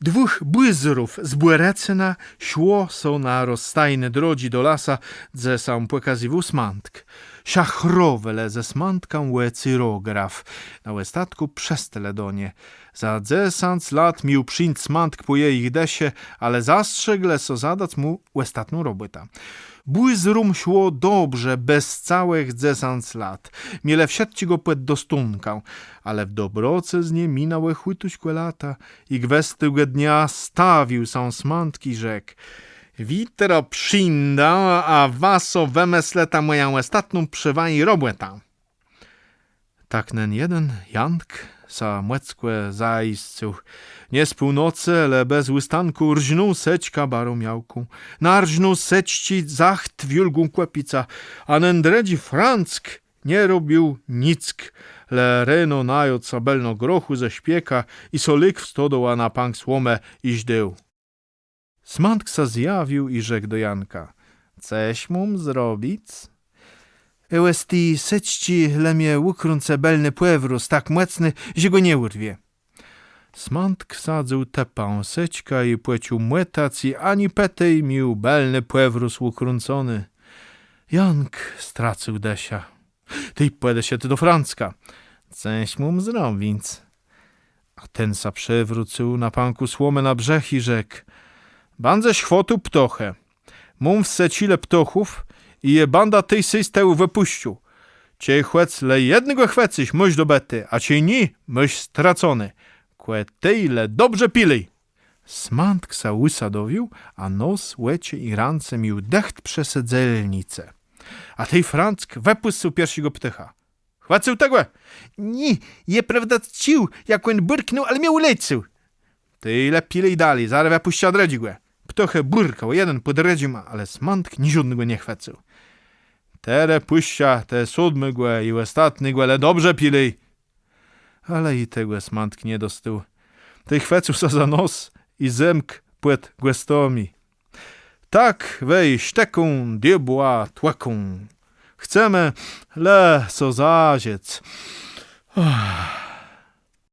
Dwóch błyzrów z Błerecyna szło są na rozstajne drodzi do lasa, dze sam pokazywał smantk. Siachrowele ze smantką łecyrograf. Na łestatku przestele do nie. Za 10 lat mił przyjść smantk po jej desie, ale zastrzegle so zadać mu łestatną robotę. Błyzrum szło dobrze, bez całych 10 lat. Miele wsiadci go płet do stunkę, ale w dobroce z nie minały chłytuśkłe lata i gwestego dnia stawił są smantki rzek. Witro przynda, a waso wemysleta moją ostatną przywaj robotę. Tak nen jeden Jank sa młeckłe zaiscył. Nie z północy, ale bez łystanku rżnął sećka baromiałku. Narżnął sećci zacht wiulgą kłepica, a nędredzi Franck nie robił nick. Le reno najot sabelno grochu ze śpieka i solik w stodoła na pank słomę iż dył. Smantk sa zjawił i rzekł do Janka. Ceś mum zrobić? Ełesti sećci lemie ukrące belny płewrus tak młecny, że go nie urwie. Smantk sadzył tepą sećka i płecił młetac i ani petej mił belny płewrus ukrącony. Jank stracił desia. Ty pojedę się ty do Francka. Ceś mum zrobić? A ten sa przewrócił na panku słomę na brzeg i rzekł. Bandze świotu ptochę. Mum w secile ptochów i je banda tej systeł wypuścił. Ciej chłec le jednego chwecyś, myś do bety, a ciej ni, myś stracony. Kłe tyle dobrze pili. Smantk sa łysadowił, a nos, łecie i rance mił decht przesedzelnicę. A tej Franck wypuścił pierwszego ptycha. Chwacył tego? Nie, je prawda cił, jak on burknął, ale miał lejcył. Tyle pili dali, zaraz wypuścia dredzigłe. Ptochę burkał, jeden podredzim, ale Smantk ni żadnego nie chwycił. Tere puścia, te 7 głe i ostatni głele dobrze pili. Ale i tego Smantk nie dostył. Tej chwycił sa za nos i zemk płet głestomi. Tak wej szteką, diebła tłeką. Chcemy le so zaziec.